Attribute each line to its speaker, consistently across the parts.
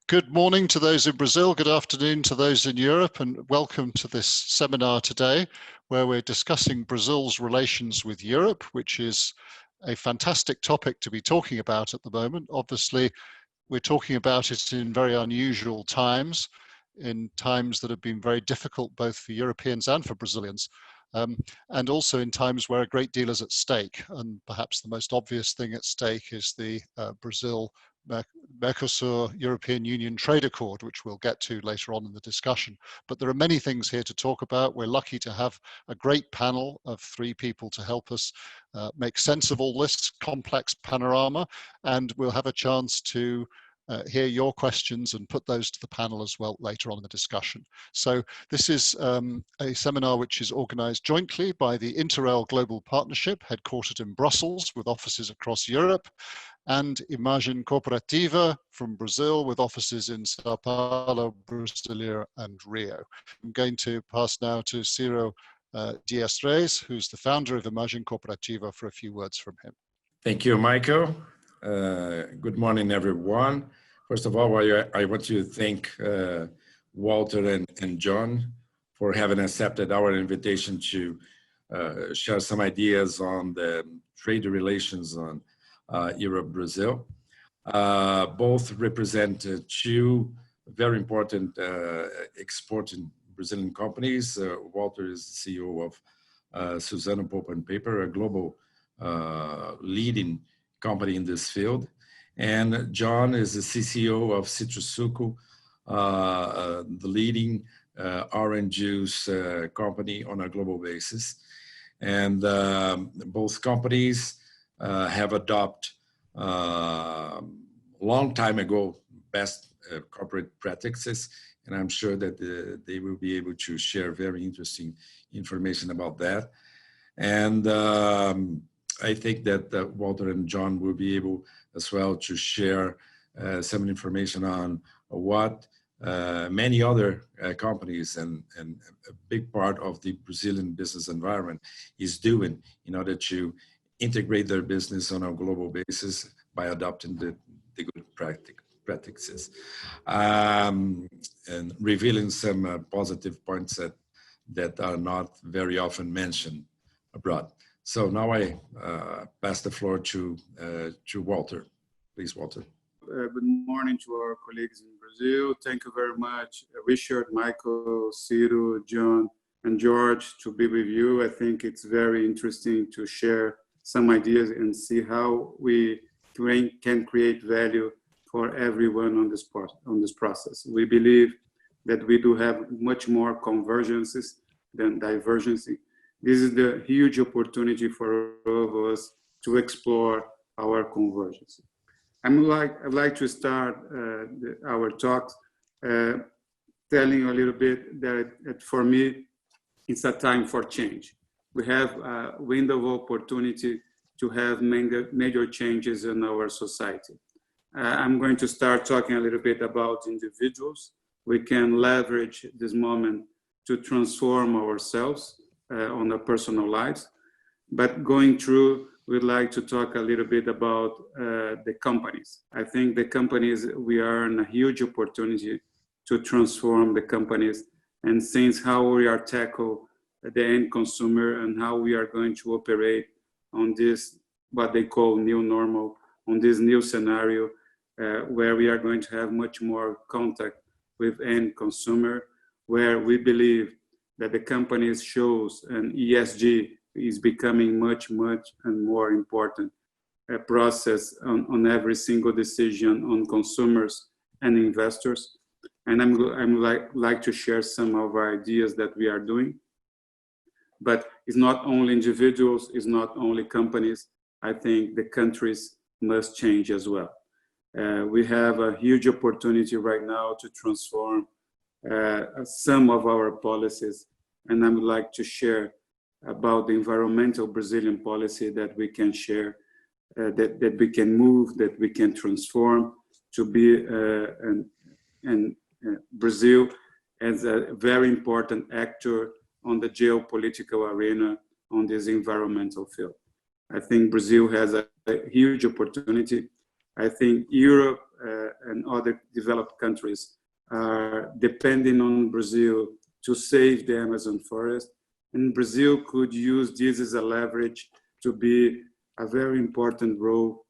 Speaker 1: Good morning to those in Brazil, good afternoon to those in Europe, and welcome to this seminar today, where we're discussing Brazil's relations with Europe, which is a fantastic topic to be talking about at the moment. Obviously, we're talking about it in very unusual times, in times that have been very difficult both for Europeans and for Brazilians, and also in times where a great deal is at stake. And perhaps the most obvious thing at stake is the Brazil-Mercosur European Union trade accord, which we'll get to later on in the discussion. But there are many things here to talk about. We're lucky to have a great panel of three people to help us make sense of all this complex panorama, and we'll have a chance to hear your questions and put those to the panel as well later on in the discussion. So this is a seminar which is organized jointly by the Interrail Global Partnership, headquartered in Brussels with offices across Europe, and Imagem Corporativa from Brazil with offices in Sao Paulo, Brasileiro, and Rio. I'm going to pass now to Ciro Dias-Reis, who's the founder of Imagem Corporativa, for a few words from him.
Speaker 2: Thank you, Michael. Good morning, everyone. First of all, I want to thank Walter and John for having accepted our invitation to share some ideas on the trade relations on Europe-Brazil. Both represent two very important exporting Brazilian companies. Walter is the CEO of Suzano Pulp and Paper, a global leading company in this field. And John is the CCO of Citrussuco, the leading orange juice company on a global basis. And both companies have adopted long time ago best corporate practices, and I'm sure that they will be able to share very interesting information about that. And I think that Walter and John will be able as well to share some information on what many other companies and a big part of the Brazilian business environment is doing in order to integrate their business on a global basis by adopting the good practices and revealing some positive points that are not very often mentioned abroad. So now I pass the floor to Walter. Please, Walter.
Speaker 3: Good morning to our colleagues in Brazil. Thank you very much, Richard, Michael, Ciro, John, and George, to be with you. I think it's very interesting to share some ideas and see how we can create value for everyone on this process. We believe that we do have much more convergences than divergences. This is the huge opportunity for all of us to explore our convergence. I'd like to start our talks telling you a little bit that for me, it's a time for change. We have a window of opportunity to have major changes in our society. I'm going to start talking a little bit about individuals. We can leverage this moment to transform ourselves on our personal lives. But going through, we'd like to talk a little bit about the companies. I think the companies, we are in a huge opportunity to transform the companies, and since how we are tackle the end consumer and how we are going to operate on this, what they call new normal, on this new scenario, where we are going to have much more contact with end consumer, where we believe that the companies shows and ESG is becoming much and more important process on every single decision on consumers and investors. And I'm like to share some of our ideas that we are doing. But it's not only individuals, it's not only companies. I think the countries must change as well. We have a huge opportunity right now to transform some of our policies, and I would like to share about the environmental Brazilian policy that we can share, that we can move, that we can transform to be Brazil as a very important actor on the geopolitical arena on this environmental field. I think Brazil has a huge opportunity. I think Europe and other developed countries are depending on Brazil to save the Amazon forest. And Brazil could use this as a leverage to be a very important role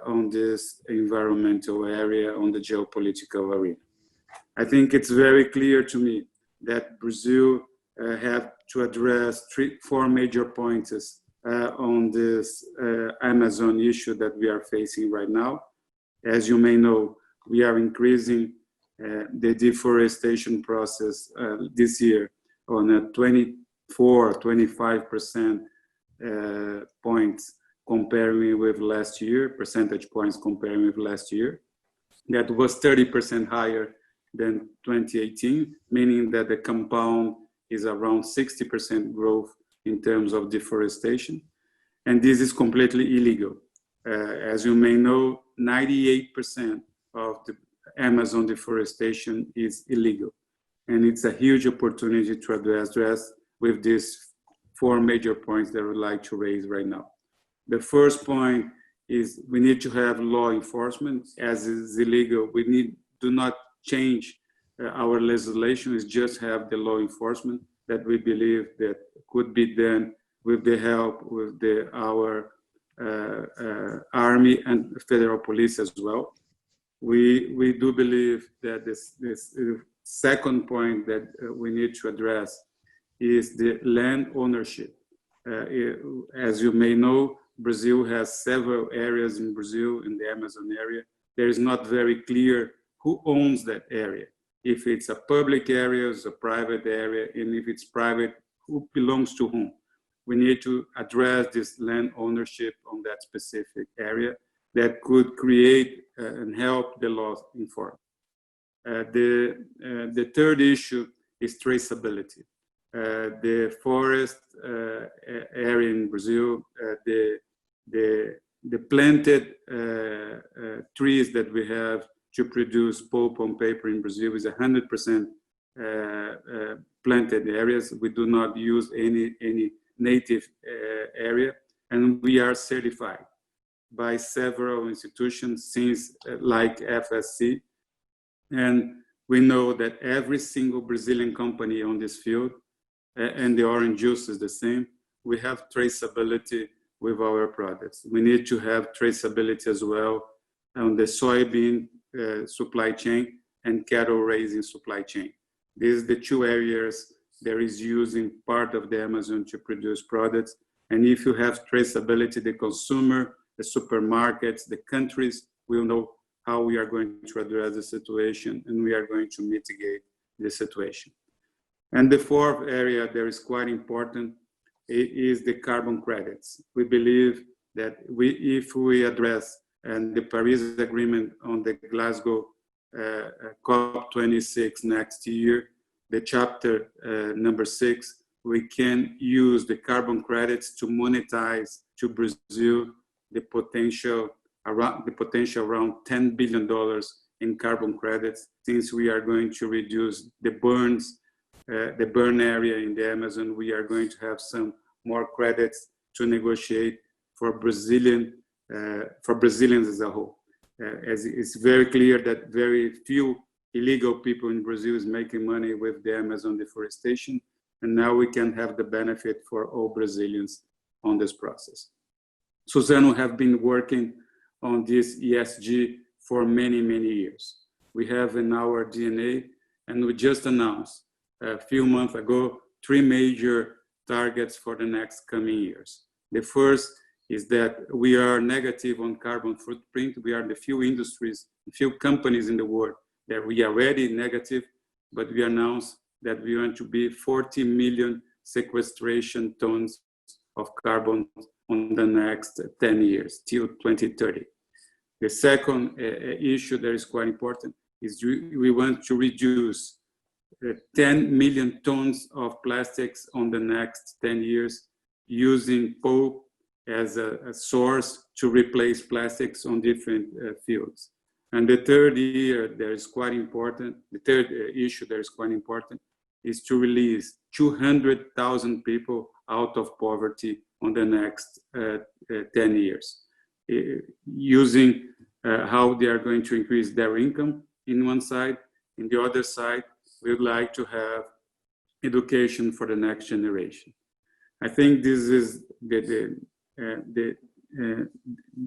Speaker 3: on this environmental area, on the geopolitical arena. I think it's very clear to me that Brazil have to address four major points on this Amazon issue that we are facing right now. As you may know, we are increasing the deforestation process this year on a 25% points comparing with last year, percentage points comparing with last year. That was 30% higher than 2018, meaning that the compound is around 60% growth in terms of deforestation. And this is completely illegal. As you may know, 98% of the Amazon deforestation is illegal. And it's a huge opportunity to address with these four major points that I would like to raise right now. The first point is we need to have law enforcement. As is illegal, we do not change our legislation, is just have the law enforcement that we believe that could be done with the help with our army and federal police as well. We do believe that this second point that we need to address is the land ownership. As you may know, Brazil has several areas in Brazil, in the Amazon area. There is not very clear who owns that area. If it's a public area, it's a private area, and if it's private, who belongs to whom? We need to address this land ownership on that specific area that could create and help the law enforcement. The third issue is traceability. The forest area in Brazil, the planted trees that we have to produce pulp and paper in Brazil is 100% planted areas. We do not use any native area, and we are certified by several institutions since like FSC. And we know that every single Brazilian company on this field, and the orange juice is the same, we have traceability with our products. We need to have traceability as well on the soybean supply chain and cattle raising supply chain. These are the two areas that is using part of the Amazon to produce products. And if you have traceability, the consumer, the supermarkets, the countries will know how we are going to address the situation, and we are going to mitigate the situation. And the fourth area that is quite important is the carbon credits. We believe that if we address and the Paris Agreement on the Glasgow COP26 next year, the chapter number 6, we can use the carbon credits to monetize to Brazil the potential around $10 billion in carbon credits, since we are going to reduce the burn area in the Amazon. We are going to have some more credits to negotiate for Brazilians as a whole. As it's very clear that very few illegal people in Brazil is making money with the Amazon deforestation, and now we can have the benefit for all Brazilians on this process. Suzano have been working on this ESG for many, many years. We have in our DNA, and we just announced a few months ago, 3 major targets for the next coming years. The first is that we are negative on carbon footprint. We are the few industries, few companies in the world that we are already negative, but we announced that we want to be 40 million sequestration tons of carbon on the next 10 years, till 2030. The second issue that is quite important is we want to reduce 10 million tons of plastics on the next 10 years using pulp as a source to replace plastics on different fields. And the third issue that is quite important is to release 200,000 people out of poverty on the next 10 years, using how they are going to increase their income in one side. In the other side, we would like to have education for the next generation. I think this is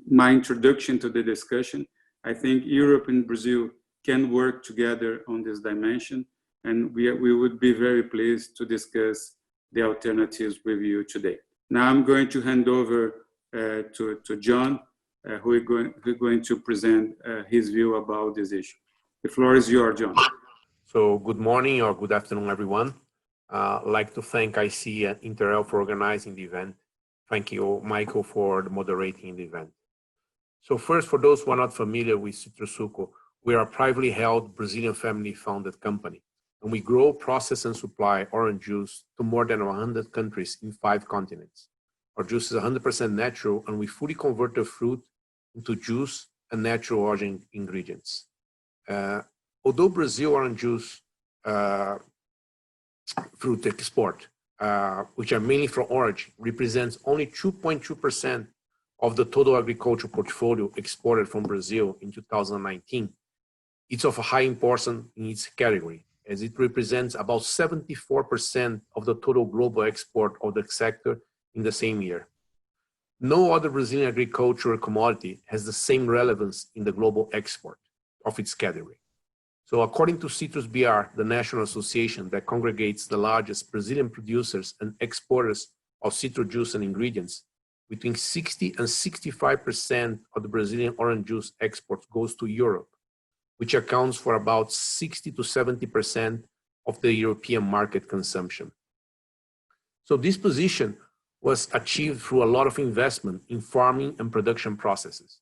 Speaker 3: my introduction to the discussion. I think Europe and Brazil can work together on this dimension, and we would be very pleased to discuss the alternatives with you today. Now I'm going to hand over to John, who is going to present his view about this issue. The floor is yours, John.
Speaker 4: So good morning or good afternoon, everyone. I'd like to thank IC and Interel for organizing the event. Thank you, Michael, for moderating the event. So first, for those who are not familiar with Citrosuco, we are a privately held Brazilian family-founded company, and we grow, process, and supply orange juice to more than 100 countries in 5 continents. Our juice is 100% natural, and we fully convert the fruit into juice and natural origin ingredients. Although Brazil orange juice fruit export, which are mainly from orange, represents only 2.2% of the total agricultural portfolio exported from Brazil in 2019. It's of a high importance in its category, as it represents about 74% of the total global export of the sector in the same year. No other Brazilian agricultural commodity has the same relevance in the global export of its category. So according to Citrus BR, the national association that congregates the largest Brazilian producers and exporters of citrus juice and ingredients, between 60 and 65% of the Brazilian orange juice exports goes to Europe, which accounts for about 60 to 70% of the European market consumption. So this position was achieved through a lot of investment in farming and production processes,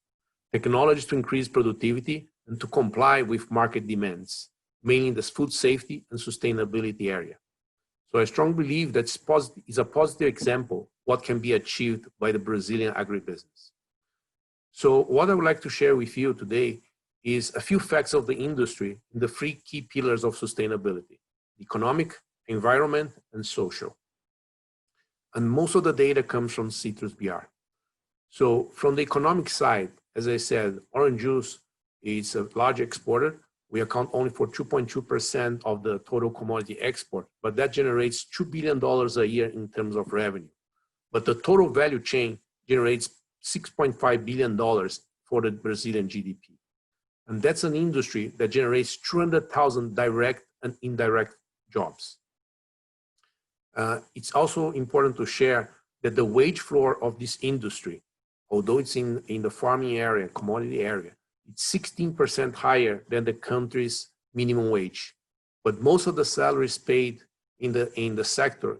Speaker 4: technologies to increase productivity, and to comply with market demands, mainly in the food safety and sustainability area. So I strongly believe that is a positive example what can be achieved by the Brazilian agribusiness. So what I would like to share with you today is a few facts of the industry in the 3 key pillars of sustainability: economic, environment, and social. And most of the data comes from Citrus BR. So from the economic side, as I said, orange juice is a large exporter. We account only for 2.2% of the total commodity export, but that generates $2 billion a year in terms of revenue. But the total value chain generates $6.5 billion for the Brazilian GDP. And that's an industry that generates 200,000 direct and indirect jobs. It's also important to share that the wage floor of this industry, although it's in the farming area, commodity area, it's 16% higher than the country's minimum wage. But most of the salaries paid in the sector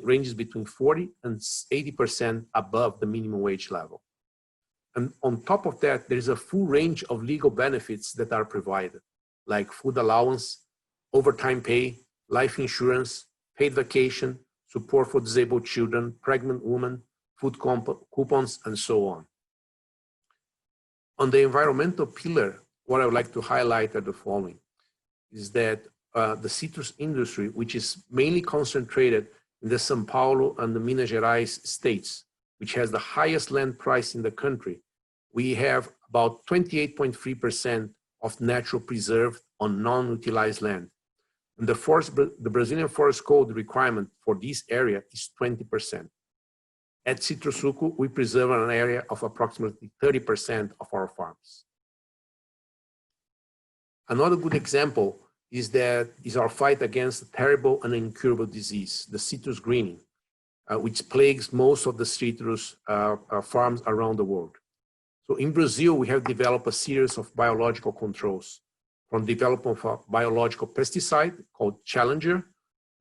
Speaker 4: ranges between 40 and 80% above the minimum wage level. And on top of that, there is a full range of legal benefits that are provided, like food allowance, overtime pay, life insurance, paid vacation, support for disabled children, pregnant women, food coupons, and so on. On the environmental pillar, what I would like to highlight are the following, is that the citrus industry, which is mainly concentrated in the São Paulo and the Minas Gerais states, which has the highest land price in the country, we have about 28.3% of natural preserved on non-utilized land. And the Brazilian Forest Code requirement for this area is 20%. At Citrosuco, we preserve an area of approximately 30% of our farms. Another good example is our fight against a terrible and incurable disease, the citrus greening, which plagues most of the citrus farms around the world. So in Brazil, we have developed a series of biological controls, from development of a biological pesticide called Challenger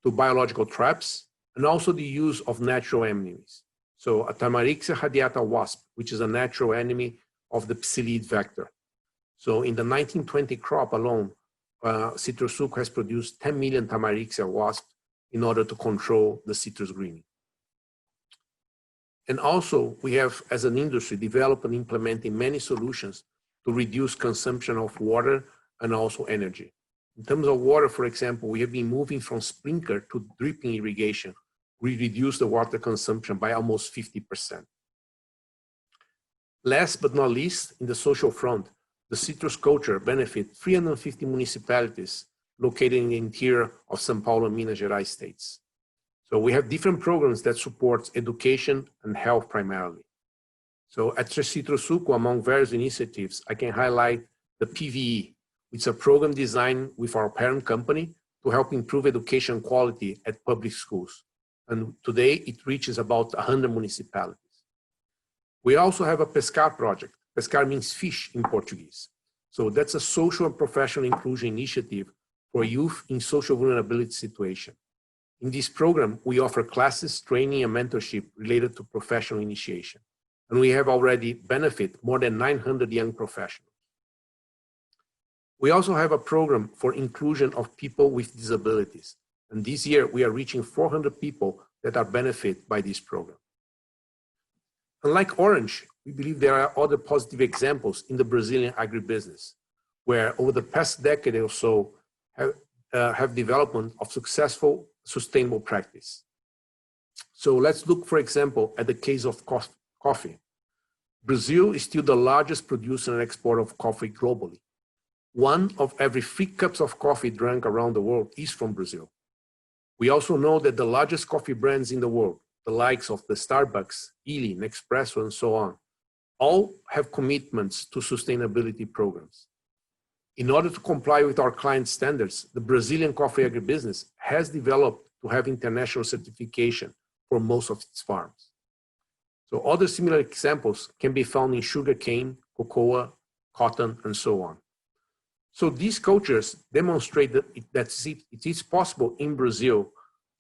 Speaker 4: to biological traps, and also the use of natural enemies. So a Tamarixia radiata wasp, which is a natural enemy of the psyllid vector. So in the 1920 crop alone, Citrosuco has produced 10 million Tamarixia wasps in order to control the citrus greening. And also, we have, as an industry, developed and implementing many solutions to reduce consumption of water and also energy. In terms of water, for example, we have been moving from sprinkler to dripping irrigation. We reduced the water consumption by almost 50%. Last but not least, in the social front, the citrus culture benefits 350 municipalities located in the interior of São Paulo and Minas Gerais states. So we have different programs that support education and health primarily. So at Citrosuco, among various initiatives, I can highlight the PVE. It's a program designed with our parent company to help improve education quality at public schools. And today it reaches about 100 municipalities. We also have a Pascal Project. Pascal means fish in Portuguese. So that's a social and professional inclusion initiative for youth in social vulnerability situation. In this program, we offer classes, training, and mentorship related to professional initiation. And we have already benefited more than 900 young professionals. We also have a program for inclusion of people with disabilities. And this year, we are reaching 400 people that are benefited by this program. Unlike Orange, we believe there are other positive examples in the Brazilian agribusiness, where over the past decade or so have development of successful, sustainable practice. So let's look, for example, at the case of coffee. Brazil is still the largest producer and exporter of coffee globally. 1 of every 3 cups of coffee drunk around the world is from Brazil. We also know that the largest coffee brands in the world, the likes of the Starbucks, Illy, Nespresso, and so on, all have commitments to sustainability programs. In order to comply with our client standards, the Brazilian coffee agribusiness has developed to have international certification for most of its farms. So other similar examples can be found in sugarcane, cocoa, cotton, and so on. So these cultures demonstrate that it is possible in Brazil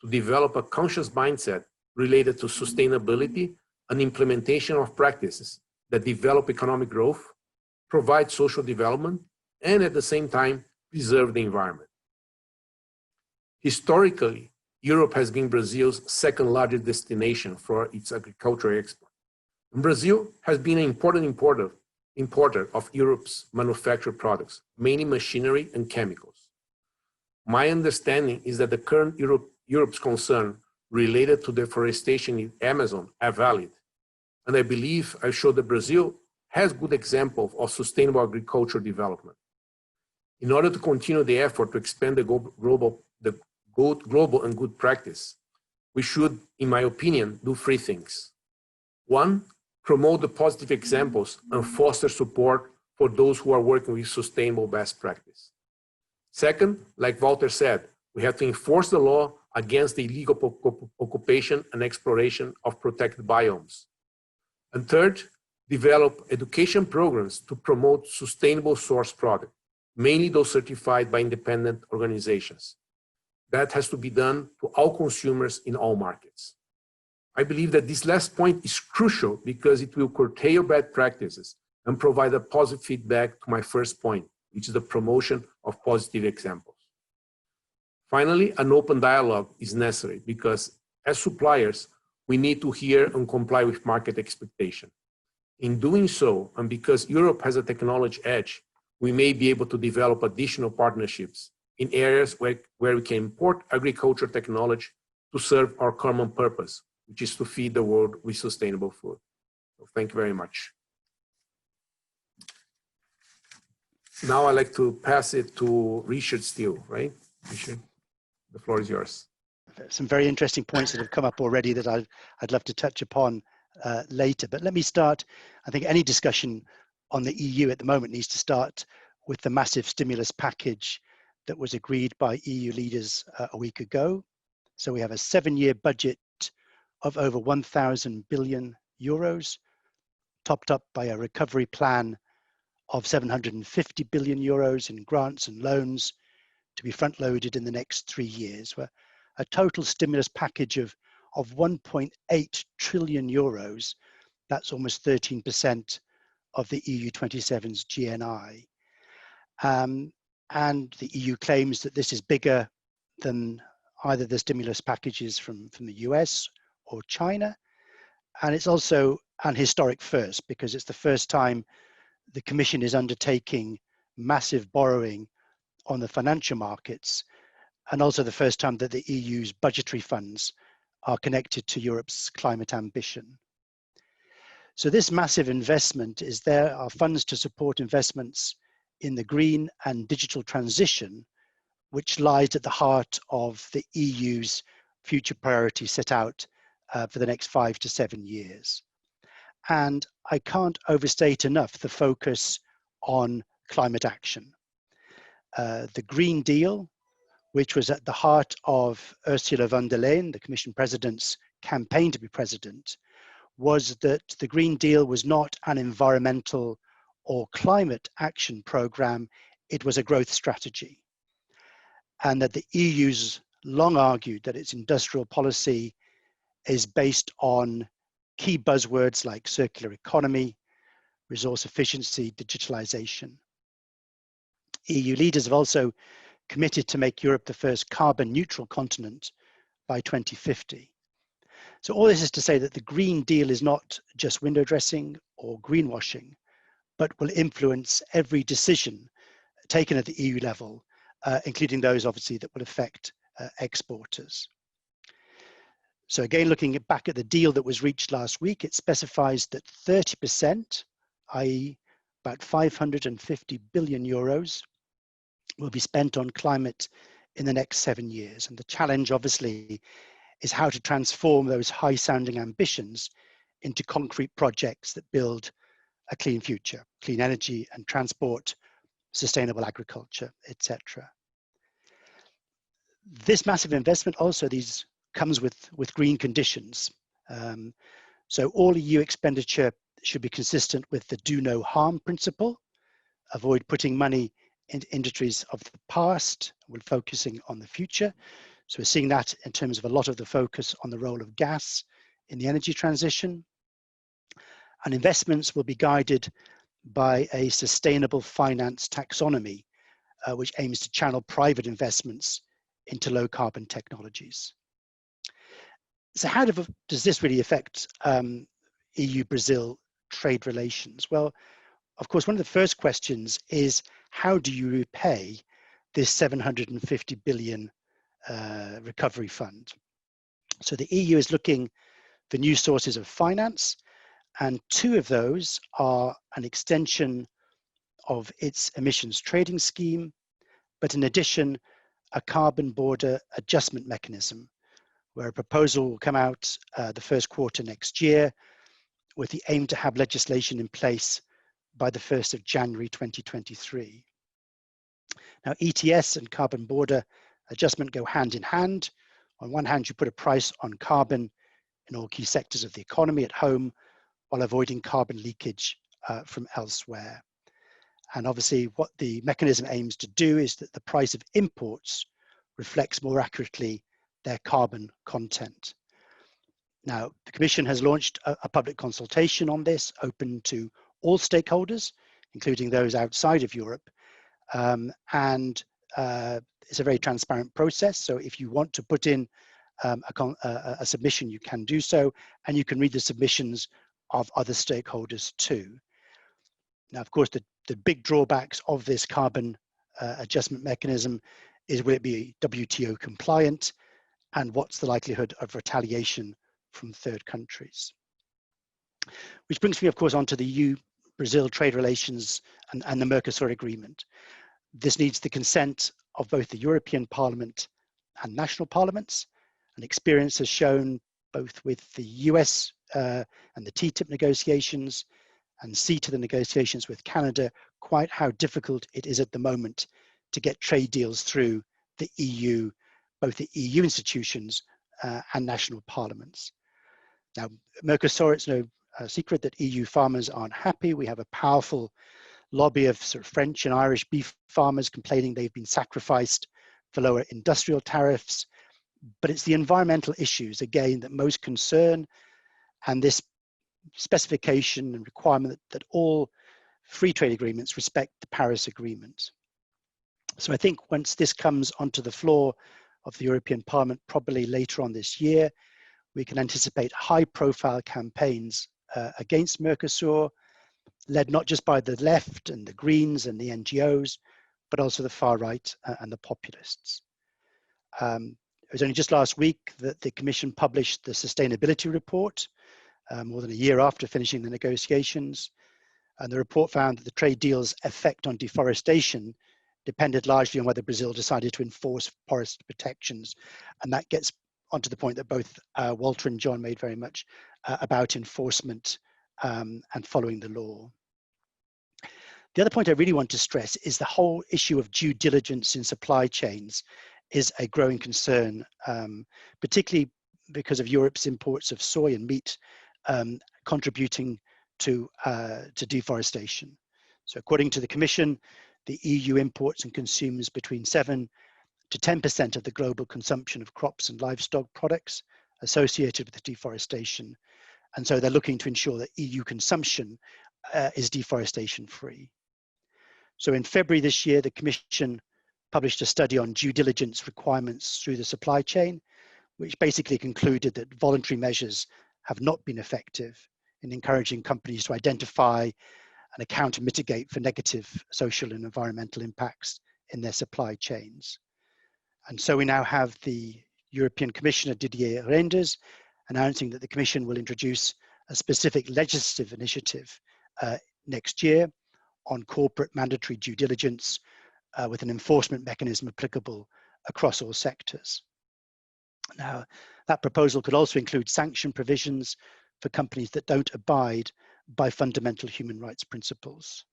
Speaker 4: to develop a conscious mindset related to sustainability and implementation of practices that develop economic growth, provide social development, and at the same time, preserve the environment. Historically, Europe has been Brazil's second largest destination for its agricultural export. And Brazil has been an important importer of Europe's manufactured products, mainly machinery and chemicals. My understanding is that the current Europe's concern related to deforestation in Amazon are valid. And I believe I showed that Brazil has good examples of sustainable agricultural development. In order to continue the effort to expand the global and good practice, we should, in my opinion, do 3 things. 1, promote the positive examples and foster support for those who are working with sustainable best practice. 2nd, like Walter said, we have to enforce the law against the illegal occupation and exploration of protected biomes. And 3rd, develop education programs to promote sustainable source products, mainly those certified by independent organizations. That has to be done to all consumers in all markets. I believe that this last point is crucial because it will curtail bad practices and provide a positive feedback to my first point, which is the promotion of positive examples. Finally, an open dialogue is necessary because as suppliers, we need to hear and comply with market expectation. In doing so, and because Europe has a technology edge, we may be able to develop additional partnerships in areas where we can import agricultural technology to serve our common purpose, which is to feed the world with sustainable food. So thank you very much. Now I'd like to pass it to Richard Steele, right? Richard, the floor is yours.
Speaker 5: Some very interesting points that have come up already that I'd love to touch upon later. But let me start. I think any discussion on the EU at the moment needs to start with the massive stimulus package that was agreed by EU leaders a week ago. So we have a 7-year budget of over 1,000 billion euros, topped up by a recovery plan of 750 billion euros in grants and loans to be front-loaded in the next 3 years. A total stimulus package of 1.8 trillion euros. That's almost 13% of the EU 27's GNI. And the EU claims that this is bigger than either the stimulus packages from the US or China. And it's also an historic first because it's the first time the Commission is undertaking massive borrowing on the financial markets, and also the first time that the EU's budgetary funds are connected to Europe's climate ambition. So this massive investment are funds to support investments in the green and digital transition, which lies at the heart of the EU's future priorities set out for the next 5 to 7 years. And I can't overstate enough the focus on climate action. The Green Deal, which was at the heart of Ursula von der Leyen, the Commission President's campaign to be president, was that the Green Deal was not an environmental or climate action program, it was a growth strategy. And that the EU's long argued that its industrial policy is based on key buzzwords like circular economy, resource efficiency, digitalization. EU leaders have also committed to make Europe the first carbon neutral continent by 2050. So all this is to say that the Green Deal is not just window dressing or greenwashing, but will influence every decision taken at the EU level, including those obviously that will affect exporters. So again, looking back at the deal that was reached last week, it specifies that 30%, i.e. about 550 billion euros, will be spent on climate in the next 7 years. And the challenge obviously is how to transform those high sounding ambitions into concrete projects that build a clean future, clean energy and transport, sustainable agriculture, etc. This massive investment also comes with green conditions. So all EU expenditure should be consistent with the do no harm principle, avoid putting money into industries of the past, we're focusing on the future. So we're seeing that in terms of a lot of the focus on the role of gas in the energy transition. And investments will be guided by a sustainable finance taxonomy, which aims to channel private investments into low carbon technologies. So how does this really affect EU-Brazil trade relations? Well, of course, one of the first questions is, how do you repay this 750 billion recovery fund? So the EU is looking for new sources of finance, and two of those are an extension of its emissions trading scheme, but in addition, a carbon border adjustment mechanism, where a proposal will come out the first quarter next year with the aim to have legislation in place by the 1st of January 2023. Now, ETS and carbon border adjustment go hand in hand. On one hand, you put a price on carbon in all key sectors of the economy at home while avoiding carbon leakage from elsewhere. And obviously what the mechanism aims to do is that the price of imports reflects more accurately their carbon content. Now, the Commission has launched a public consultation on this, open to all stakeholders, including those outside of Europe. It's a very transparent process. So if you want to put in a submission, you can do so, and you can read the submissions of other stakeholders too. Now, of course, the big drawbacks of this carbon adjustment mechanism is, will it be WTO compliant, and what's the likelihood of retaliation from third countries? Which brings me, of course, onto the EU-Brazil trade relations and the Mercosur agreement. This needs the consent of both the European Parliament and national parliaments, and experience has shown both with the US and the TTIP negotiations and CETA negotiations with Canada, quite how difficult it is at the moment to get trade deals through the EU, both the EU institutions and national parliaments. Now, Mercosur, it's no secret that EU farmers aren't happy. We have a powerful lobby of sort of French and Irish beef farmers complaining they've been sacrificed for lower industrial tariffs. But it's the environmental issues, again, that most concern, and this specification and requirement that all free trade agreements respect the Paris Agreement. So I think once this comes onto the floor of the European Parliament, probably later on this year, we can anticipate high-profile campaigns against Mercosur, led not just by the left and the Greens and the NGOs, but also the far right and the populists. It was only just last week that the Commission published the sustainability report, more than a year after finishing the negotiations, And the report found that the trade deal's effect on deforestation depended largely on whether Brazil decided to enforce forest protections. And that gets onto the point that both Walter and John made very much about enforcement and following the law. The other point I really want to stress is the whole issue of due diligence in supply chains is a growing concern, particularly because of Europe's imports of soy and meat contributing to deforestation. So according to the Commission, the EU imports and consumes between 7 to 10% of the global consumption of crops and livestock products associated with deforestation. And so they're looking to ensure that EU consumption is deforestation free. So in February this year, the Commission published a study on due diligence requirements through the supply chain, which basically concluded that voluntary measures have not been effective in encouraging companies to identify and account and mitigate for negative social and environmental impacts in their supply chains. And so we now have the European Commissioner Didier Reynders announcing that the Commission will introduce a specific legislative initiative next year on corporate mandatory due diligence with an enforcement mechanism applicable across all sectors. Now, that proposal could also include sanction provisions for companies that don't abide by fundamental human rights principles.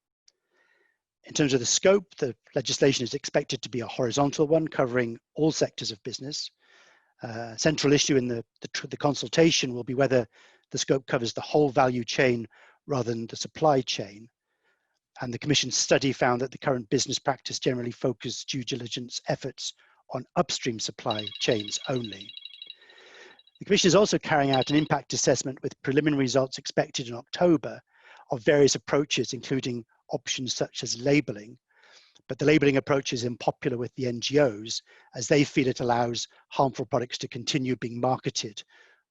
Speaker 5: In terms of the scope, the legislation is expected to be a horizontal one covering all sectors of business. Central issue in the consultation will be whether the scope covers the whole value chain rather than the supply chain. And the Commission's study found that the current business practice generally focuses due diligence efforts on upstream supply chains only. The Commission is also carrying out an impact assessment with preliminary results expected in October of various approaches, including options such as labeling. But the labeling approach is unpopular with the NGOs as they feel it allows harmful products to continue being marketed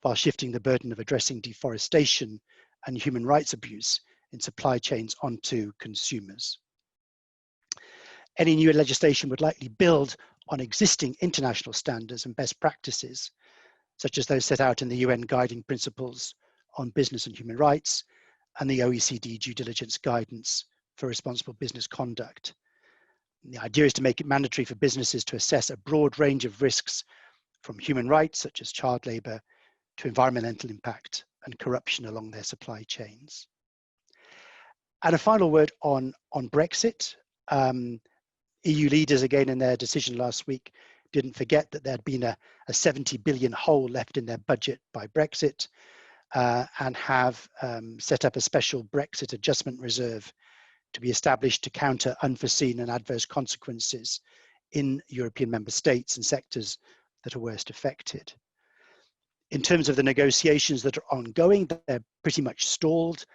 Speaker 5: while shifting the burden of addressing deforestation and human rights abuse in supply chains onto consumers. Any new legislation would likely build on existing international standards and best practices, such as those set out in the UN Guiding Principles on Business and Human Rights and the OECD Due Diligence Guidance for Responsible Business Conduct. And the idea is to make it mandatory for businesses to assess a broad range of risks from human rights, such as child labor, to environmental impact and corruption along their supply chains. And a final word on Brexit. EU leaders, again, in their decision last week, didn't forget that there had been a 70 billion hole left in their budget by Brexit and have set up a special Brexit adjustment reserve to be established to counter unforeseen and adverse consequences in European member states and sectors that are worst affected. In terms of the negotiations that are ongoing, they're pretty much stalled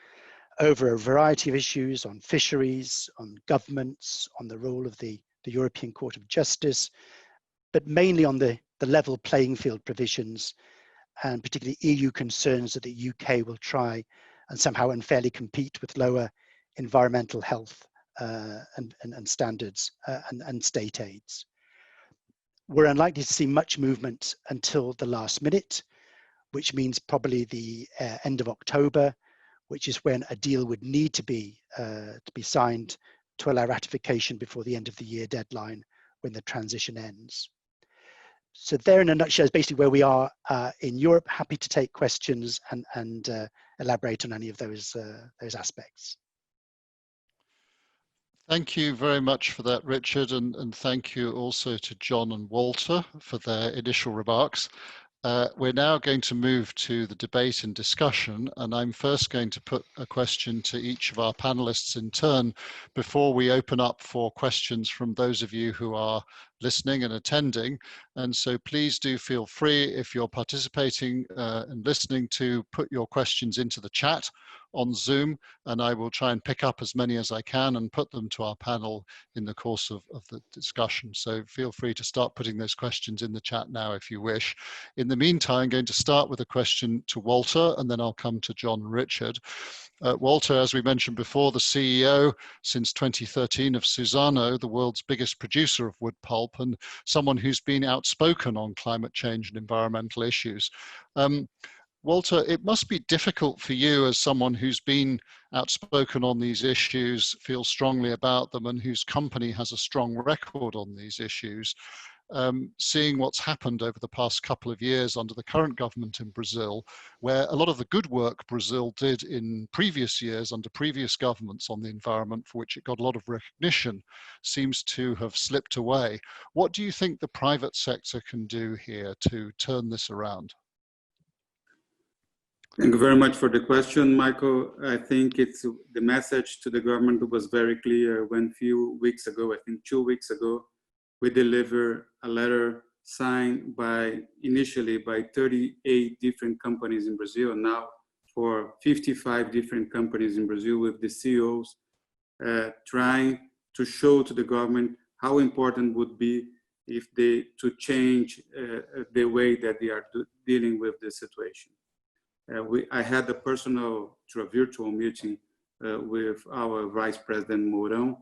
Speaker 5: over a variety of issues on fisheries, on governments, on the role of the European Court of Justice, but mainly on the level playing field provisions, and particularly EU concerns that the UK will try and somehow unfairly compete with lower environmental health and standards and state aids. We're unlikely to see much movement until the last minute, which means probably the end of October, which is when a deal would need to be signed to allow ratification before the end of the year deadline when the transition ends. So there in a nutshell is basically where we are in Europe. Happy to take questions and elaborate on any of those aspects.
Speaker 1: Thank you very much for that, Richard, and thank you also to John and Walter for their initial remarks. We're now going to move to the debate and discussion, and I'm first going to put a question to each of our panelists in turn before we open up for questions from those of you who are listening and attending. And so please do feel free, if you're participating and listening, to put your questions into the chat on Zoom, and I will try and pick up as many as I can and put them to our panel in the course of the discussion. So feel free to start putting those questions in the chat now if you wish. In the meantime, I'm going to start with a question to Walter, and then I'll come to John and Richard. Walter, as we mentioned before, the CEO since 2013 of Suzano, the world's biggest producer of wood pulp, and someone who's been outspoken on climate change and environmental issues. Walter, it must be difficult for you as someone who's been outspoken on these issues, feels strongly about them, and whose company has a strong record on these issues, seeing what's happened over the past couple of years under the current government in Brazil, where a lot of the good work Brazil did in previous years under previous governments on the environment, for which it got a lot of recognition, seems to have slipped away. What do you think the private sector can do here to turn this around?
Speaker 3: Thank you very much for the question, Michael. I think it's the message to the government was very clear when a few weeks ago, I think 2 weeks ago, we delivered a letter signed initially by 38 different companies in Brazil, and now for 55 different companies in Brazil, with the CEOs trying to show to the government how important would be if they to change the way that they are dealing with the situation. I had a virtual meeting with our Vice President Mourão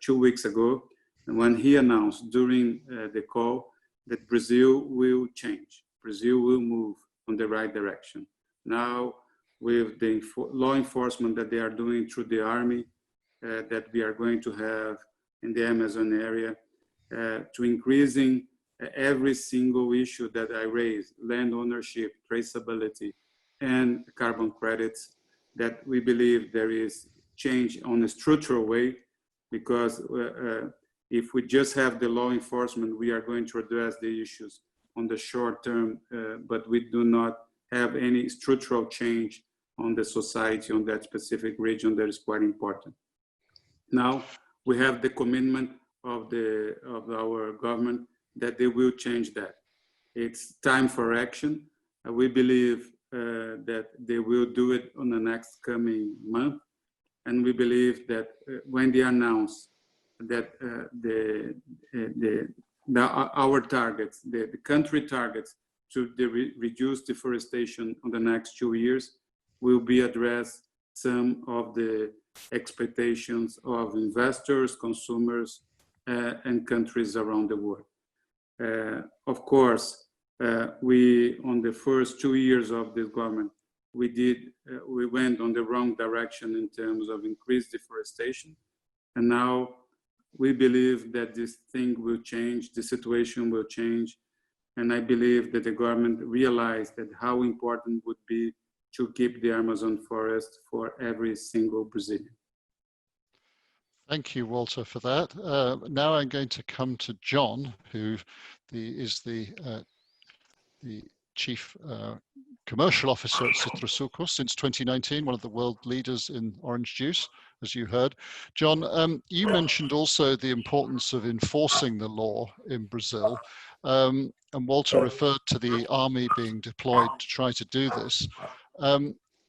Speaker 3: 2 weeks ago, and when he announced during the call that Brazil will change, Brazil will move in the right direction. Now, with the law enforcement that they are doing through the army, that we are going to have in the Amazon area, to increasing every single issue that I raised, land ownership, traceability, and carbon credits, that we believe there is change on a structural way, because if we just have the law enforcement, we are going to address the issues on the short term, but we do not have any structural change on the society on that specific region that is quite important. Now, we have the commitment of our government that they will change that. It's time for action. We believe that they will do it on the next coming month. And we believe that when they announce that our targets, the country targets to reduce deforestation on the next 2 years, will be addressed some of the expectations of investors, consumers, and countries around the world. Of course, we, on the first 2 years of this government, we went on the wrong direction in terms of increased deforestation. And now we believe that this thing will change, the situation will change. And I believe that the government realized that how important would be to keep the Amazon forest for every single Brazilian.
Speaker 1: Thank you, Walter, for that. Now I'm going to come to John, who is the Chief Commercial Officer at Citrussucos since 2019, one of the world leaders in orange juice, as you heard. John, you mentioned also the importance of enforcing the law in Brazil, and Walter referred to the army being deployed to try to do this.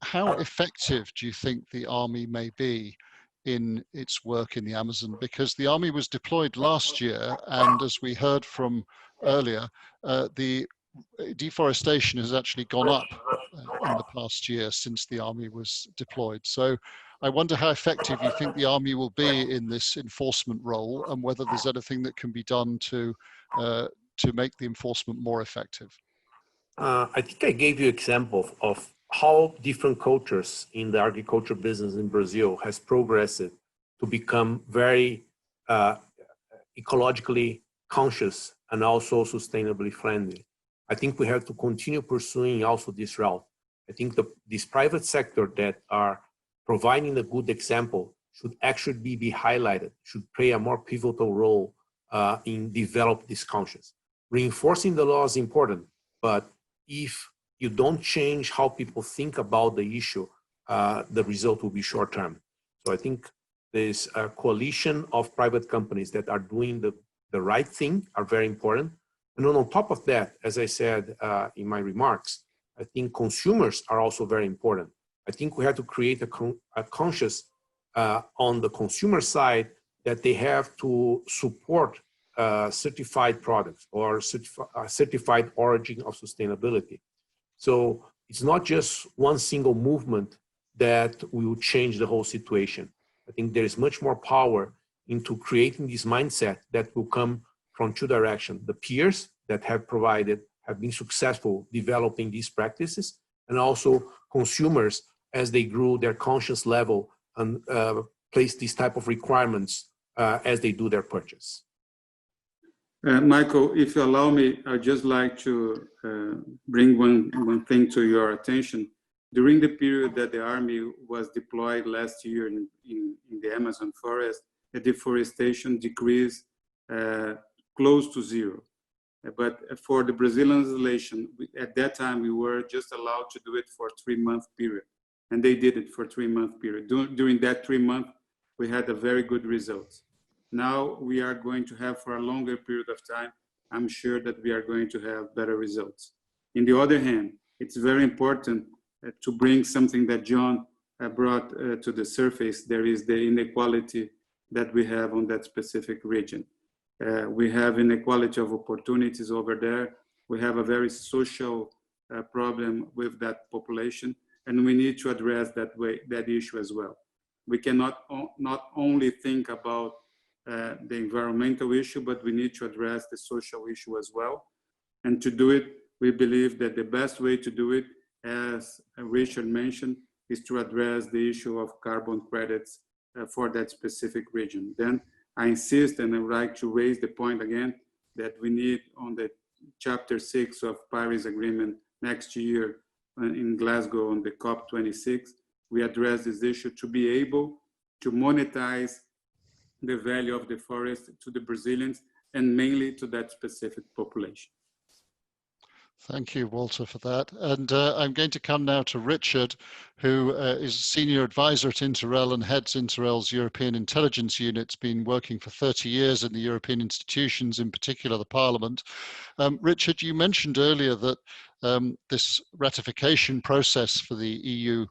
Speaker 1: How effective do you think the army may be in its work in the Amazon? Because the army was deployed last year, and as we heard from earlier, the deforestation has actually gone up in the past year since the army was deployed. So I wonder how effective you think the army will be in this enforcement role, and whether there's anything that can be done to make the enforcement more effective.
Speaker 4: I think I gave you example of how different cultures in the agriculture business in Brazil has progressed to become very ecologically conscious and also sustainably friendly. I think we have to continue pursuing also this route. I think this private sector that are providing a good example should actually be highlighted, should play a more pivotal role in develop this conscience. Reinforcing the law is important, but if you don't change how people think about the issue, the result will be short term. So I think there's a coalition of private companies that are doing the right thing are very important. And then on top of that, as I said in my remarks, I think consumers are also very important. I think we have to create a conscious on the consumer side that they have to support certified products or certified origin of sustainability. So it's not just one single movement that will change the whole situation. I think there is much more power into creating this mindset that will come from two directions. The peers that have been successful developing these practices, and also consumers as they grew their conscious level and place these type of requirements as they do their purchase.
Speaker 3: Michael, if you allow me, I'd just like to bring one thing to your attention. During the period that the Army was deployed last year in the Amazon forest, the deforestation decreased close to zero. But for the Brazilian legislation, at that time, we were just allowed to do it for a 3-month period. And they did it for a 3-month period. During that 3 months, we had a very good results. Now we are going to have, for a longer period of time, I'm sure that we are going to have better results. On the other hand, it's very important to bring something that John brought to the surface. There is the inequality that we have on that specific region. We have inequality of opportunities over there. We have a very social problem with that population, and we need to address that issue as well. We cannot not only think about the environmental issue, but we need to address the social issue as well. And to do it, we believe that the best way to do it, as Richard mentioned, is to address the issue of carbon credits for that specific region. Then I insist, and I would like to raise the point again, that we need on the Chapter 6 of Paris Agreement next year in Glasgow on the COP26, we address this issue to be able to monetize the value of the forest to the Brazilians and mainly to that specific population.
Speaker 1: Thank you, Walter, for that. And I'm going to come now to Richard, who is Senior Advisor at Interrel and heads Interrel's European Intelligence Unit, been working for 30 years in the European institutions, in particular the Parliament. Richard, you mentioned earlier that this ratification process for the EU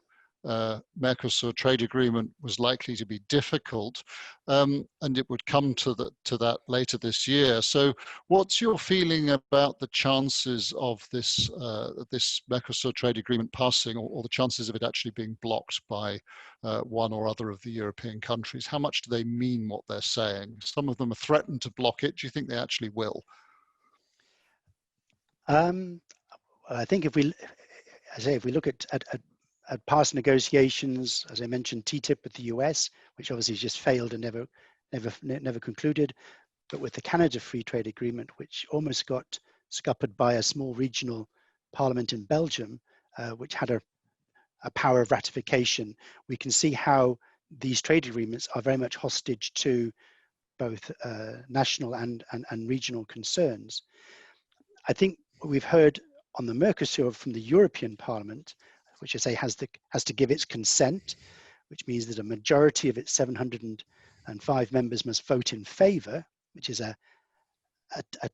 Speaker 1: Mercosur trade agreement was likely to be difficult, and it would come to that later this year. So what's your feeling about the chances of this Mercosur trade agreement passing, or the chances of it actually being blocked by one or other of the European countries? How much do they mean what they're saying? Some of them are threatened to block it. Do you think they actually will?
Speaker 5: I think if we look at past negotiations, as I mentioned, TTIP with the US, which obviously just failed and never concluded, but with the Canada Free Trade Agreement, which almost got scuppered by a small regional parliament in Belgium, which had a power of ratification, we can see how these trade agreements are very much hostage to both national and regional concerns. I think what we've heard on the Mercosur from the European Parliament, which I say has to give its consent, which means that a majority of its 705 members must vote in favor, which is a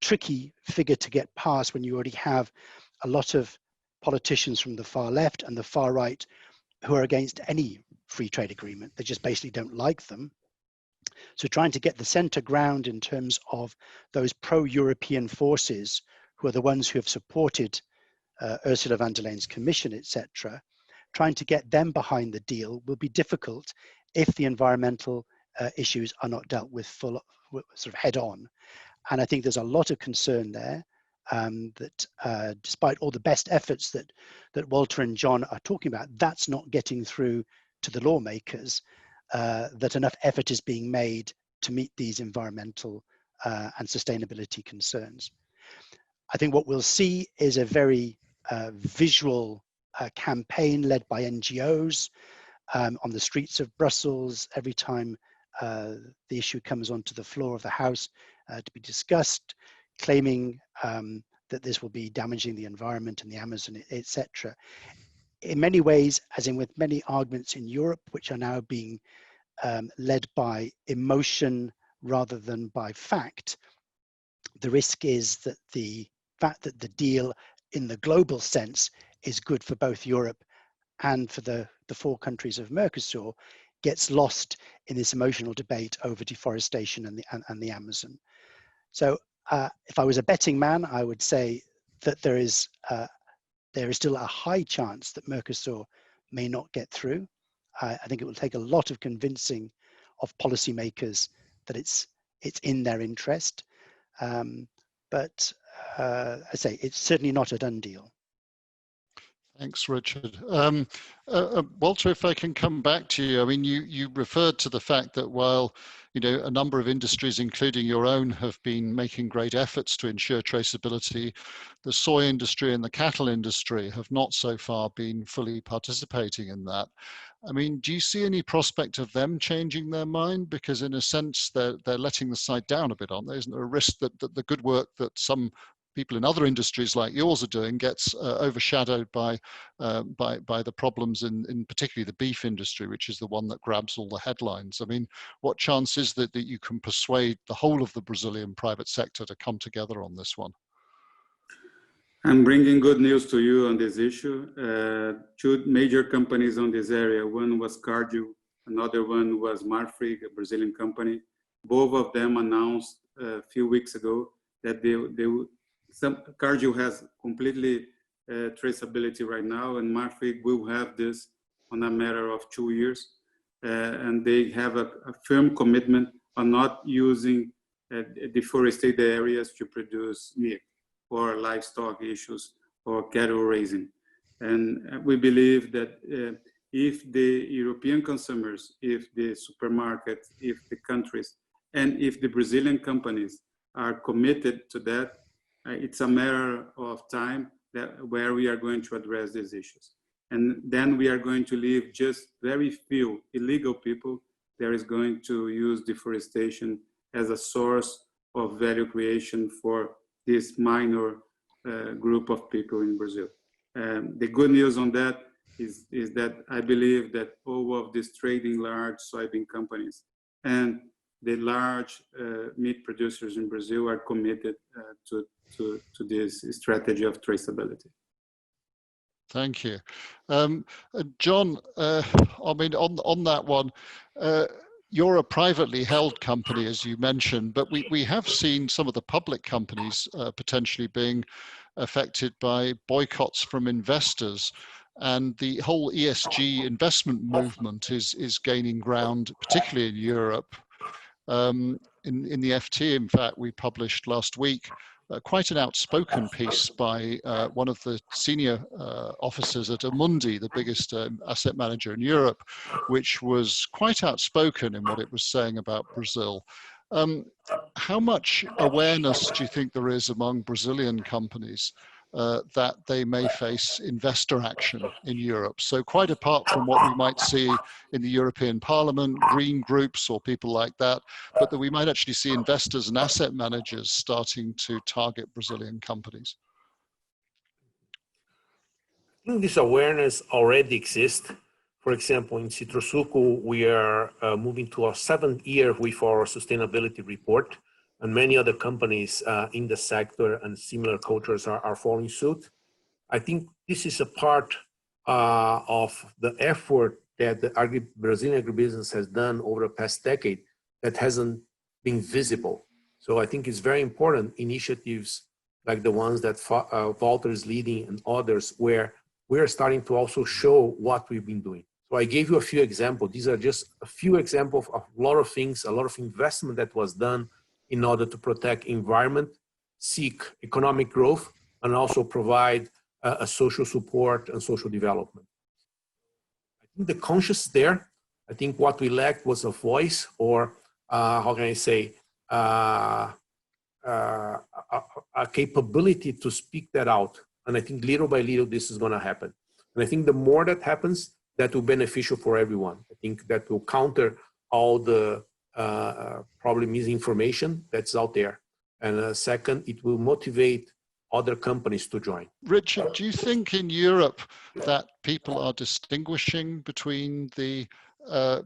Speaker 5: tricky figure to get past when you already have a lot of politicians from the far left and the far right who are against any free trade agreement. They just basically don't like them. So trying to get the center ground in terms of those pro-European forces who are the ones who have supported Ursula von der Leyen's commission, etc., trying to get them behind the deal will be difficult if the environmental issues are not dealt with sort of head on. And I think there's a lot of concern there that despite all the best efforts that Walter and John are talking about, that's not getting through to the lawmakers, that enough effort is being made to meet these environmental and sustainability concerns. I think what we'll see is a very visual campaign led by NGOs on the streets of Brussels every time the issue comes onto the floor of the House to be discussed, claiming that this will be damaging the environment and the Amazon, etc. In many ways, as in with many arguments in Europe, which are now being led by emotion rather than by fact, the risk is that the fact that the deal in the global sense is good for both Europe and for the 4 countries of Mercosur gets lost in this emotional debate over deforestation and the Amazon. So if I was a betting man, I would say that there is still a high chance that Mercosur may not get through. I think it will take a lot of convincing of policymakers that it's in their interest. But I say it's certainly not a done deal.
Speaker 1: Thanks, Richard. Walter, if I can come back to you, I mean, you referred to the fact that while, you know, a number of industries, including your own, have been making great efforts to ensure traceability, the soy industry and the cattle industry have not so far been fully participating in that. I mean, do you see any prospect of them changing their mind? Because in a sense, they're letting the side down a bit, aren't they? Isn't there a risk that the good work that some people in other industries like yours are doing gets overshadowed by the problems in particularly the beef industry, which is the one that grabs all the headlines? I mean, what chance is that you can persuade the whole of the Brazilian private sector to come together on this one?
Speaker 3: I'm bringing good news to you on this issue. Two major companies on this area. One was Cargill, another one was Marfrig, a Brazilian company. Both of them announced a few weeks ago that Cargill has completely traceability right now, and Marfrig will have this on a matter of 2 years. And they have a firm commitment on not using deforested areas to produce meat or livestock issues or cattle raising. And we believe that if the European consumers, if the supermarkets, if the countries, and if the Brazilian companies are committed to that, it's a matter of time where we are going to address these issues. And then we are going to leave just very few illegal people that is going to use deforestation as a source of value creation for this minor group of people in Brazil. The good news on that is that I believe that all of these trading large soybean companies and the large meat producers in Brazil are committed to this strategy of traceability.
Speaker 1: Thank you. John, I mean, on that one, you're a privately held company, as you mentioned, but we have seen some of the public companies potentially being affected by boycotts from investors. And the whole ESG investment movement is gaining ground, particularly in Europe. In the FT, in fact, we published last week quite an outspoken piece by one of the senior officers at Amundi, the biggest asset manager in Europe, which was quite outspoken in what it was saying about Brazil. How much awareness do you think there is among Brazilian companies that they may face investor action in Europe? So quite apart from what we might see in the European Parliament, green groups or people like that, but that we might actually see investors and asset managers starting to target Brazilian companies.
Speaker 4: I think this awareness already exists. For example, in Citrosuco, we are moving to our 7th year with our sustainability report, and many other companies in the sector and similar cultures are following suit. I think this is a part of the effort that the Brazilian agribusiness has done over the past decade that hasn't been visible. So I think it's very important initiatives like the ones that Walter is leading and others, where we're starting to also show what we've been doing. So I gave you a few examples. These are just a few examples of a lot of things, a lot of investment that was done in order to protect environment, seek economic growth, and also provide a social support and social development. I think the conscious there, I think what we lacked was a voice, or how can I say, a capability to speak that out. And I think little by little, this is going to happen. And I think the more that happens, that will be beneficial for everyone. I think that will counter all the probably misinformation that's out there. And second, it will motivate other companies to join.
Speaker 1: Richard, do you think in Europe that people are distinguishing between the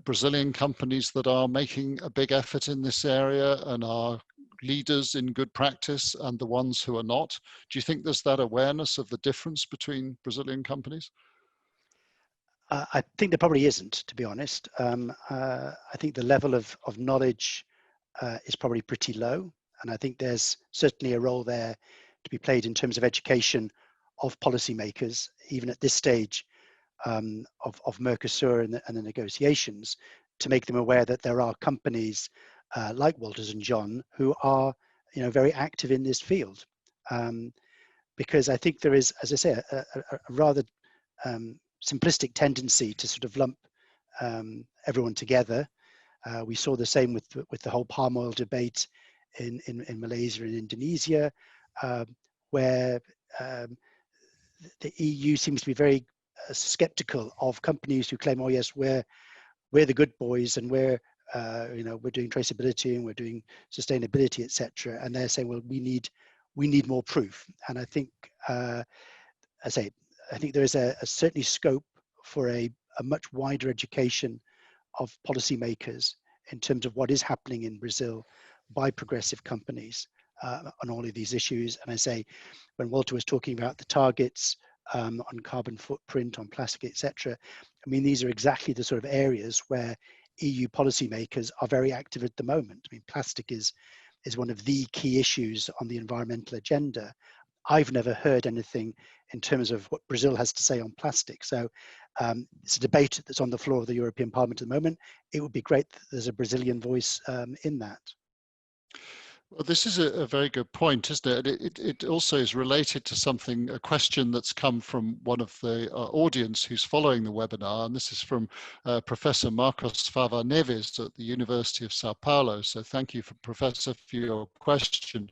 Speaker 1: Brazilian companies that are making a big effort in this area and are leaders in good practice and the ones who are not? Do you think there's that awareness of the difference between Brazilian companies?
Speaker 5: I think there probably isn't, to be honest. I think the level of knowledge is probably pretty low. And I think there's certainly a role there to be played in terms of education of policymakers, even at this stage of Mercosur and the negotiations, to make them aware that there are companies like Walters and John who are, very active in this field. Because I think there is, as I say, a rather simplistic tendency to sort of lump everyone together. We saw the same with the whole palm oil debate in Malaysia and Indonesia, where the EU seems to be very skeptical of companies who claim, oh yes, we're the good boys and we're doing traceability and we're doing sustainability, etc. And they're saying, well, we need more proof. And I think, I think there is certainly scope for a much wider education of policymakers in terms of what is happening in Brazil by progressive companies on all of these issues. And I say, when Walter was talking about the targets on carbon footprint, on plastic, etc., I mean, these are exactly the sort of areas where EU policymakers are very active at the moment. I mean, plastic is one of the key issues on the environmental agenda. I've never heard anything in terms of what Brazil has to say on plastic. So it's a debate that's on the floor of the European Parliament at the moment. It would be great that there's a Brazilian voice in that.
Speaker 1: Well, this is a very good point, isn't it? It also is related to a question that's come from one of the audience who's following the webinar, and this is from Professor Marcos Fava Neves at the University of Sao Paulo. So thank you, Professor, for your question.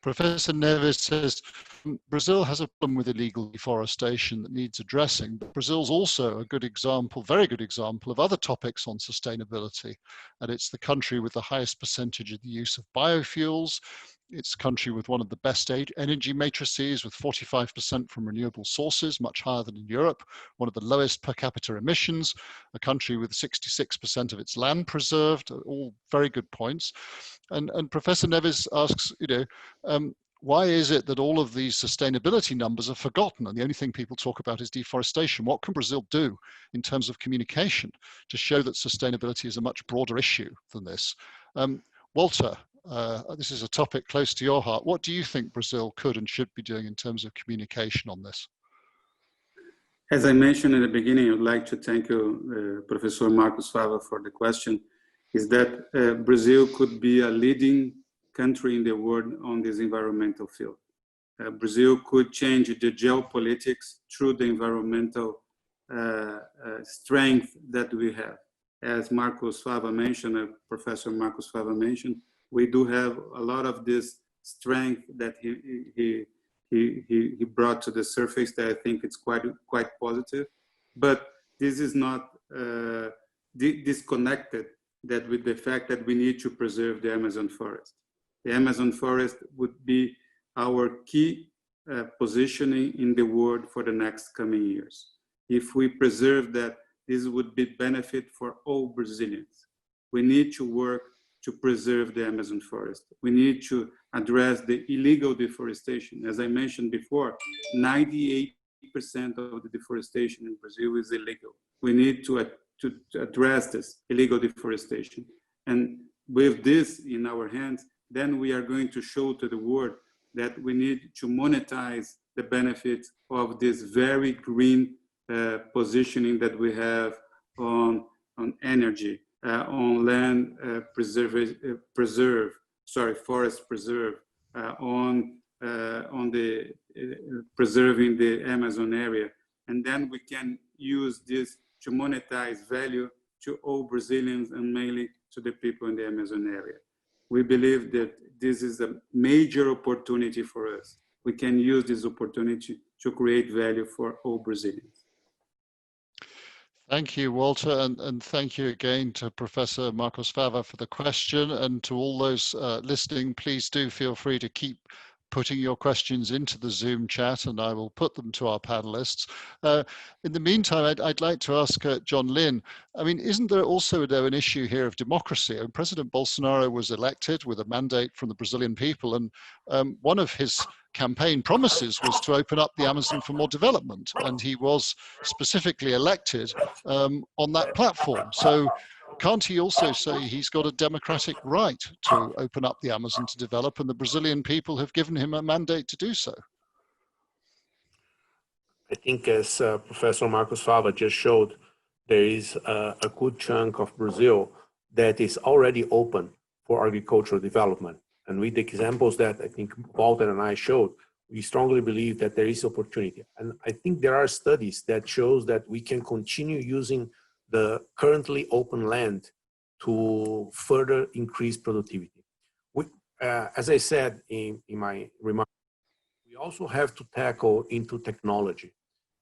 Speaker 1: Professor Neves says, Brazil has a problem with illegal deforestation that needs addressing, but Brazil's also a good example, very good example of other topics on sustainability. And it's the country with the highest percentage of the use of biofuels. It's a country with one of the best energy matrices, with 45% from renewable sources, much higher than in Europe, one of the lowest per capita emissions, a country with 66% of its land preserved, all very good points. And Professor Neves asks, why is it that all of these sustainability numbers are forgotten and the only thing people talk about is deforestation? What can Brazil do in terms of communication to show that sustainability is a much broader issue than this? Walter, this is a topic close to your heart. What do you think Brazil could and should be doing in terms of communication on this?
Speaker 3: As I mentioned in the beginning, I'd like to thank you, Professor Marcos Fava, for the question, is that Brazil could be a leading country in the world on this environmental field. Brazil could change the geopolitics through the environmental strength that we have. As Marcos Fava mentioned, Professor Marcos Fava mentioned, we do have a lot of this strength that he brought to the surface that I think it's quite positive. But this is not disconnected that with the fact that we need to preserve the Amazon forest. The Amazon forest would be our key positioning in the world for the next coming years. If we preserve that, this would be benefit for all Brazilians. We need to work to preserve the Amazon forest. We need to address the illegal deforestation. As I mentioned before, 98% of the deforestation in Brazil is illegal. We need to address this illegal deforestation. And with this in our hands, then we are going to show to the world that we need to monetize the benefits of this very green positioning that we have on energy, on land forest preserve, on the preserving the Amazon area. And then we can use this to monetize value to all Brazilians and mainly to the people in the Amazon area. We believe that this is a major opportunity for us. We can use this opportunity to create value for all Brazilians.
Speaker 1: Thank you, Walter, and thank you again to Professor Marcos Fava for the question, and to all those listening, please do feel free to keep putting your questions into the Zoom chat and I will put them to our panelists. In the meantime, I'd like to ask John Lynn, I mean, isn't there also an issue here of democracy? And President Bolsonaro was elected with a mandate from the Brazilian people, and one of his campaign promises was to open up the Amazon for more development, and he was specifically elected on that platform. So can't he also say he's got a democratic right to open up the Amazon to develop, and the Brazilian people have given him a mandate to do so?
Speaker 4: I think as Professor Marcos Fava just showed, there is a good chunk of Brazil that is already open for agricultural development. And with the examples that I think Walter and I showed, we strongly believe that there is opportunity. And I think there are studies that shows that we can continue using the currently open land to further increase productivity. As I said in my remarks, we also have to tackle into technology.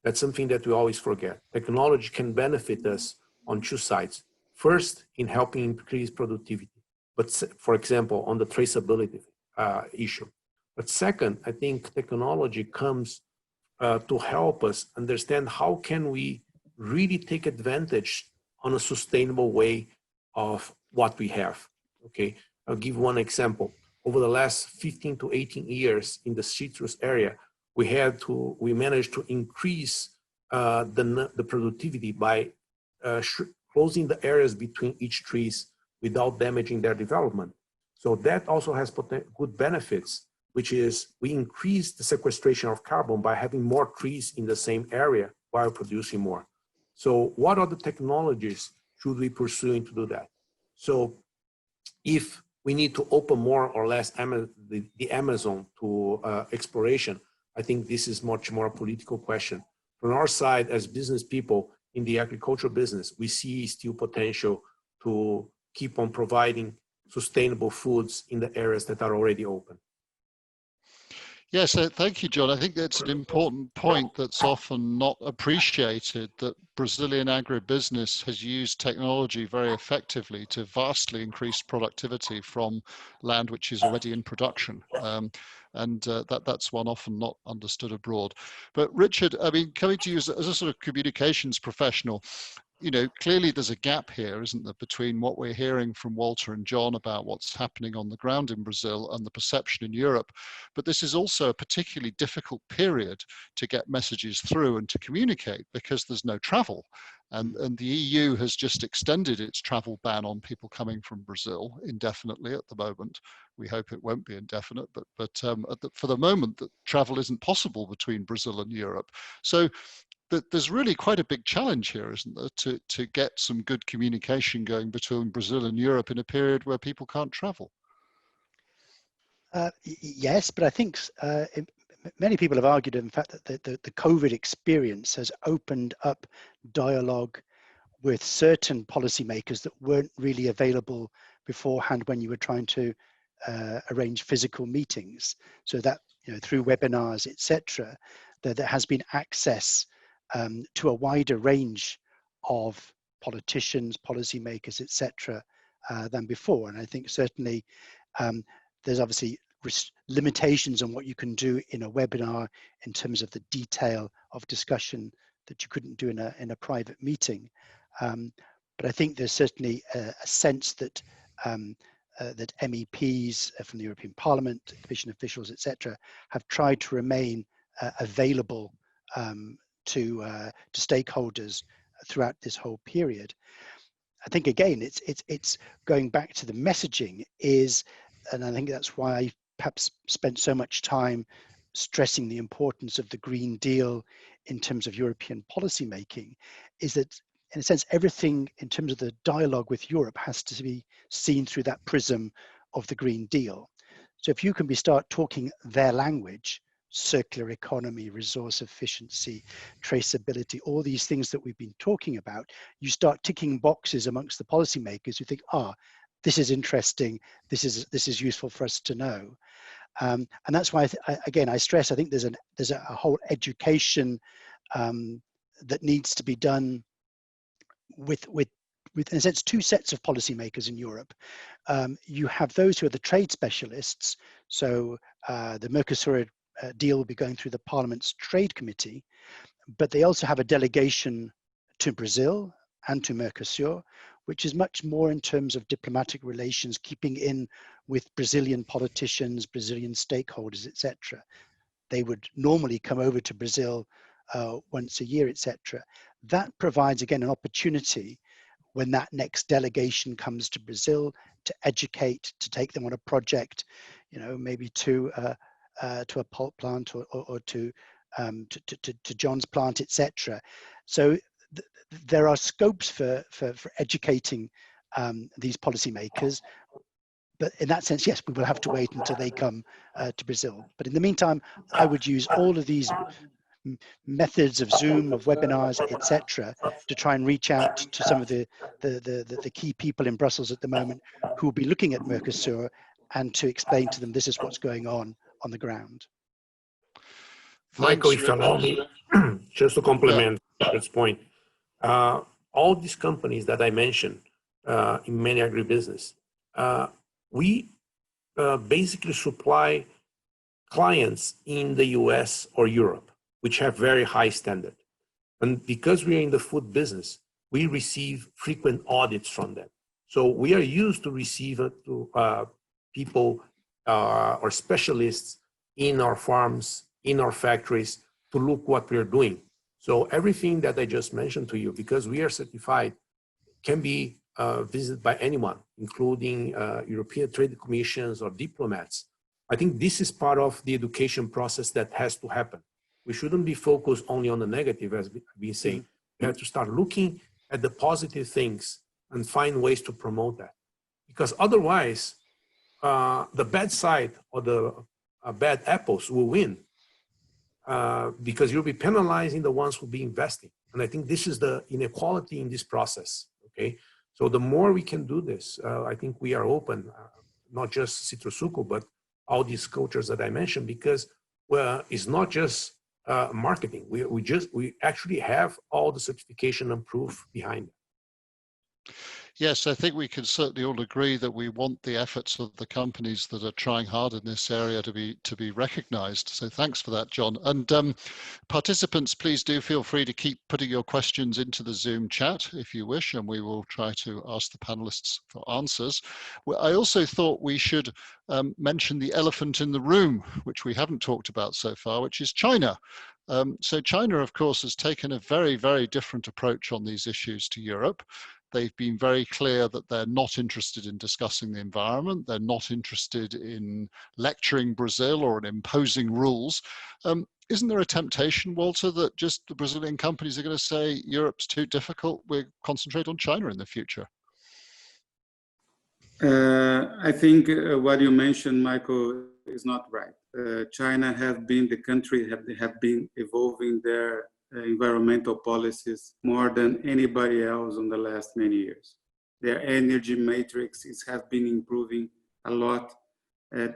Speaker 4: That's something that we always forget. Technology can benefit us on two sides. First, in helping increase productivity, but for example, on the traceability issue. But second, I think technology comes to help us understand how can we really take advantage on a sustainable way of what we have, okay? I'll give one example. Over the last 15 to 18 years in the citrus area, we managed to increase the productivity by closing the areas between each trees without damaging their development. So that also has good benefits, which is we increase the sequestration of carbon by having more trees in the same area while producing more. So what are the technologies should we pursue to do that? So if we need to open more or less the Amazon to exploration, I think this is much more a political question. From our side, as business people in the agricultural business, we see still potential to keep on providing sustainable foods in the areas that are already open.
Speaker 1: Yes, thank you, John. I think that's an important point that's often not appreciated, that Brazilian agribusiness has used technology very effectively to vastly increase productivity from land which is already in production. That's one often not understood abroad. But Richard, I mean, coming to you as a sort of communications professional, you know, clearly there's a gap here, isn't there, between what we're hearing from Walter and John about what's happening on the ground in Brazil and the perception in Europe. But this is also a particularly difficult period to get messages through and to communicate because there's no travel. And the EU has just extended its travel ban on people coming from Brazil indefinitely at the moment. We hope it won't be indefinite, but for the moment, the travel isn't possible between Brazil and Europe. So there's really quite a big challenge here, isn't there, to get some good communication going between Brazil and Europe in a period where people can't travel?
Speaker 5: Yes, but I think many people have argued, in fact, that the COVID experience has opened up dialogue with certain policymakers that weren't really available beforehand when you were trying to arrange physical meetings. So that, you know, through webinars, etc., there has been access to a wider range of politicians, policymakers, etc., than before. And I think certainly there's obviously limitations on what you can do in a webinar in terms of the detail of discussion that you couldn't do in a private meeting. But I think there's certainly a sense that that MEPs from the European Parliament, Commission officials, etc., have tried to remain available to stakeholders throughout this whole period. I think again, it's going back to the messaging is, and I think that's why I perhaps spent so much time stressing the importance of the Green Deal in terms of European policy making, is that in a sense, everything in terms of the dialogue with Europe has to be seen through that prism of the Green Deal. So if you can start talking their language, circular economy, resource efficiency, traceability, all these things that we've been talking about, you start ticking boxes amongst the policymakers who think, this is interesting, this is useful for us to know. And that's why, again, I stress, I think there's a whole education that needs to be done with in a sense, two sets of policymakers in Europe. You have those who are the trade specialists. So the Mercosur deal will be going through the Parliament's Trade Committee, but they also have a delegation to Brazil and to Mercosur, which is much more in terms of diplomatic relations, keeping in with Brazilian politicians, Brazilian stakeholders, etc. They would normally come over to Brazil once a year, etc. That provides, again, an opportunity when that next delegation comes to Brazil to educate, to take them on a project, you know, maybe to a pulp plant or to John's plant, etc. So there are scopes for educating these policymakers, but in that sense, yes, we will have to wait until they come to Brazil. But in the meantime, I would use all of these methods of Zoom, of webinars, etc., to try and reach out to some of the key people in Brussels at the moment who will be looking at Mercosur, and to explain to them this is what's going on the ground.
Speaker 4: Michael, if you allow me, just to complement this point, all these companies that I mentioned in many agribusiness, we basically supply clients in the US or Europe, which have very high standard. And because we are in the food business, we receive frequent audits from them. So we are used to receive people or specialists in our farms, in our factories, to look what we are doing. So everything that I just mentioned to you, because we are certified, can be visited by anyone, including European trade commissions or diplomats. I think this is part of the education process that has to happen. We shouldn't be focused only on the negative, as we've been saying. We have to start looking at the positive things and find ways to promote that. Because otherwise, the bad side or the bad apples will win, because you'll be penalizing the ones who will be investing. And I think this is the inequality in this process, okay? So the more we can do this, I think we are open, not just Citrosuco, but all these cultures that I mentioned, because it's not just marketing. We actually have all the certification and proof behind it.
Speaker 1: Yes, I think we can certainly all agree that we want the efforts of the companies that are trying hard in this area to be recognized. So thanks for that, John. And participants, please do feel free to keep putting your questions into the Zoom chat if you wish, and we will try to ask the panelists for answers. I also thought we should mention the elephant in the room, which we haven't talked about so far, which is China. So China, of course, has taken a very, very different approach on these issues to Europe. They've been very clear that they're not interested in discussing the environment. They're not interested in lecturing Brazil or in imposing rules. Isn't there a temptation, Walter, that just the Brazilian companies are going to say, Europe's too difficult, we'll concentrate on China in the future?
Speaker 3: I think what you mentioned, Michael, is not right. China have been the country, have been evolving their environmental policies more than anybody else in the last many years. Their energy matrix have been improving a lot.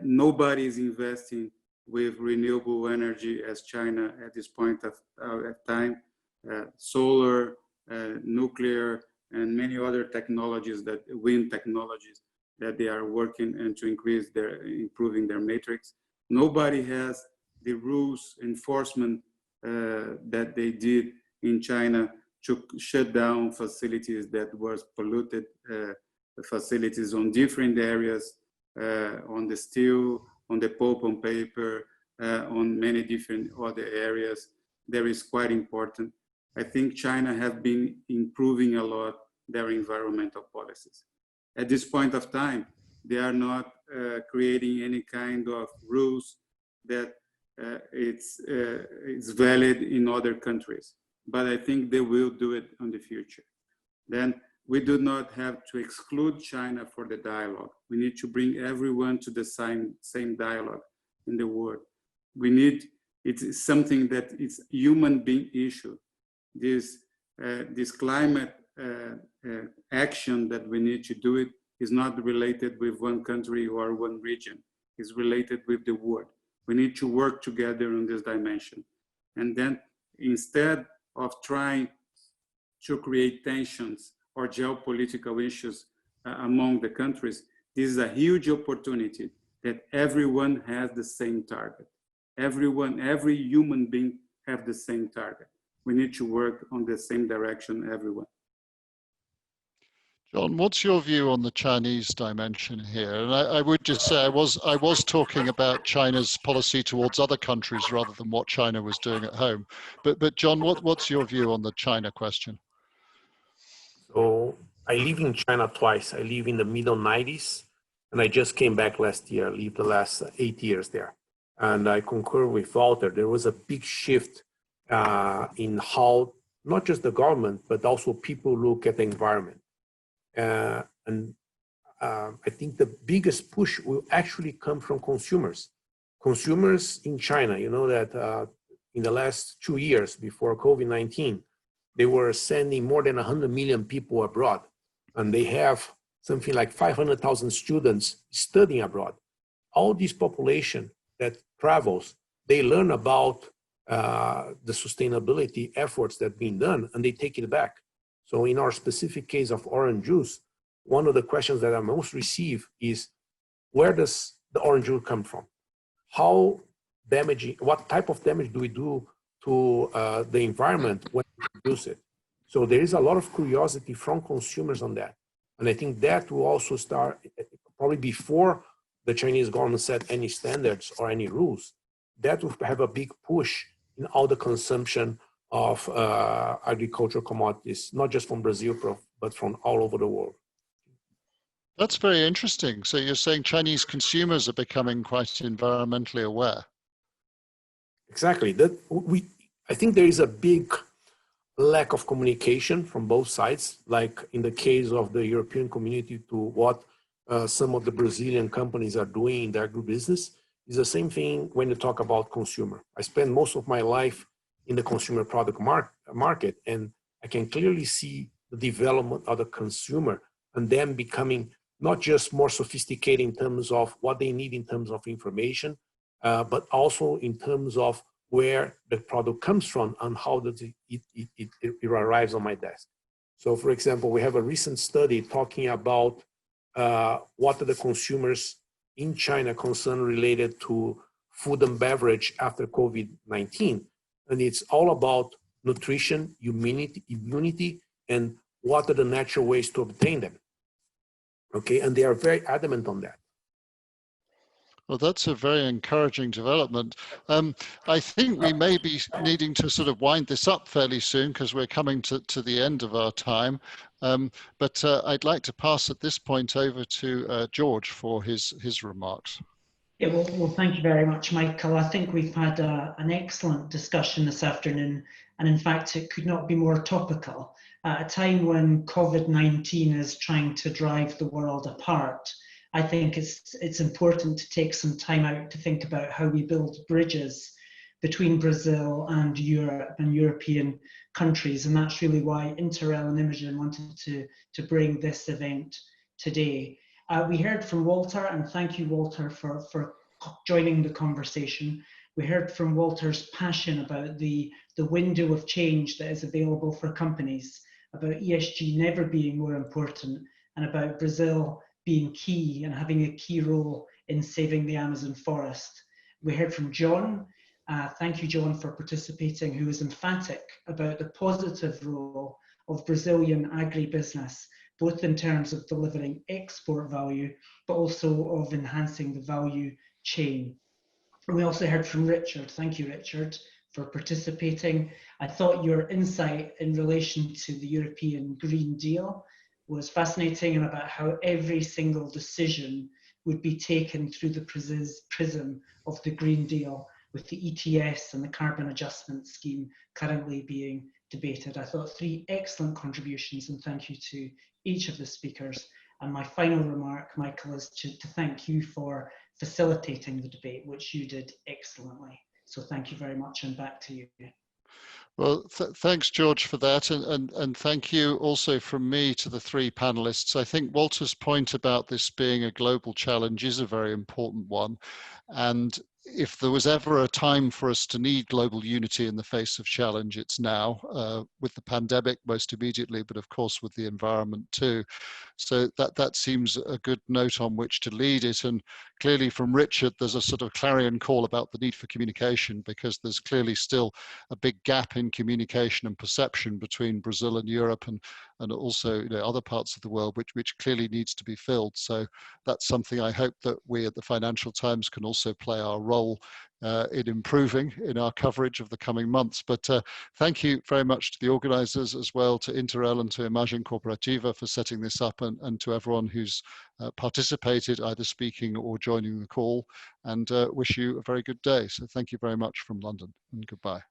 Speaker 3: Nobody is investing with renewable energy as China at this point of time. Solar, nuclear, and many other technologies, that wind technologies, that they are working and to improving their matrix. Nobody has the rules enforcement that they did in China to shut down facilities that was polluted, facilities on different areas, on the steel, on the pulp and paper, on many different other areas. That is quite important. I think China have been improving a lot their environmental policies. At this point of time, they are not creating any kind of rules that it's valid in other countries, but I think they will do it in the future. Then we do not have to exclude China for the dialogue. We need to bring everyone to the same dialogue in the world. It's something that is human being issue. This climate action that we need to do it is not related with one country or one region. It's related with the world. We need to work together in this dimension. And then instead of trying to create tensions or geopolitical issues among the countries, this is a huge opportunity that everyone has the same target. Every human being have the same target. We need to work on the same direction, everyone.
Speaker 1: John, what's your view on the Chinese dimension here? And I would just say I was talking about China's policy towards other countries rather than what China was doing at home. But John, what's your view on the China question?
Speaker 4: So I live in China twice. I live in the middle 90s, and I just came back last year. I lived the last 8 years there. And I concur with Walter. There was a big shift in how not just the government, but also people look at the environment. And I think the biggest push will actually come from consumers. Consumers in China, you know that in the last 2 years before COVID-19, they were sending more than 100 million people abroad, and they have something like 500,000 students studying abroad. All this population that travels, they learn about the sustainability efforts that are being done, and they take it back. So in our specific case of orange juice, one of the questions that I most receive is, where does the orange juice come from? How damaging, what type of damage do we do to the environment when we produce it? So there is a lot of curiosity from consumers on that. And I think that will also start probably before the Chinese government set any standards or any rules. That will have a big push in all the consumption of agricultural commodities, not just from Brazil, but from all over the world.
Speaker 1: That's very interesting. So you're saying Chinese consumers are becoming quite environmentally aware.
Speaker 4: Exactly. I think there is a big lack of communication from both sides, like in the case of the European community to what some of the Brazilian companies are doing in the agribusiness. Is the same thing when you talk about consumer. I spend most of my life in the consumer product market, and I can clearly see the development of the consumer and them becoming not just more sophisticated in terms of what they need in terms of information, but also in terms of where the product comes from and how does it arrives on my desk. So for example, we have a recent study talking about what are the consumers in China concerned related to food and beverage after COVID-19. And it's all about nutrition, immunity, and what are the natural ways to obtain them. Okay, and they are very adamant on that.
Speaker 1: Well, that's a very encouraging development. I think we may be needing to sort of wind this up fairly soon because we're coming to the end of our time. But I'd like to pass at this point over to George for his remarks.
Speaker 6: Yeah, well, thank you very much, Michael. I think we've had an excellent discussion this afternoon, and in fact, it could not be more topical. At a time when COVID-19 is trying to drive the world apart, I think it's important to take some time out to think about how we build bridges between Brazil and Europe and European countries, and that's really why Interrel and Imogen wanted to bring this event today. We heard from Walter, and thank you, Walter, for joining the conversation. We heard from Walter's passion about the window of change that is available for companies, about ESG never being more important, and about Brazil being key and having a key role in saving the Amazon forest. We heard from John. Thank you, John, for participating, who was emphatic about the positive role of Brazilian agribusiness, both in terms of delivering export value, but also of enhancing the value chain. And we also heard from Richard. Thank you, Richard, for participating. I thought your insight in relation to the European Green Deal was fascinating, and about how every single decision would be taken through the prism of the Green Deal, with the ETS and the carbon adjustment scheme currently being debated. I thought 3 excellent contributions, and thank you to each of the speakers. And my final remark, Michael, is to thank you for facilitating the debate, which you did excellently. So thank you very much, and back to you.
Speaker 1: Well, thanks, George, for that. And thank you also from me to the 3 panelists. I think Walter's point about this being a global challenge is a very important one. And if there was ever a time for us to need global unity in the face of challenge, it's now, with the pandemic most immediately, but of course with the environment too. So that seems a good note on which to lead it. And clearly from Richard, there's a sort of clarion call about the need for communication, because there's clearly still a big gap in communication and perception between Brazil and Europe, and also other parts of the world, which clearly needs to be filled. So that's something I hope that we at the Financial Times can also play our role in improving in our coverage of the coming months. But thank you very much to the organizers as well, to Interrel and to Imagem Corporativa for setting this up, and to everyone who's participated, either speaking or joining the call, and wish you a very good day. So thank you very much from London, and goodbye.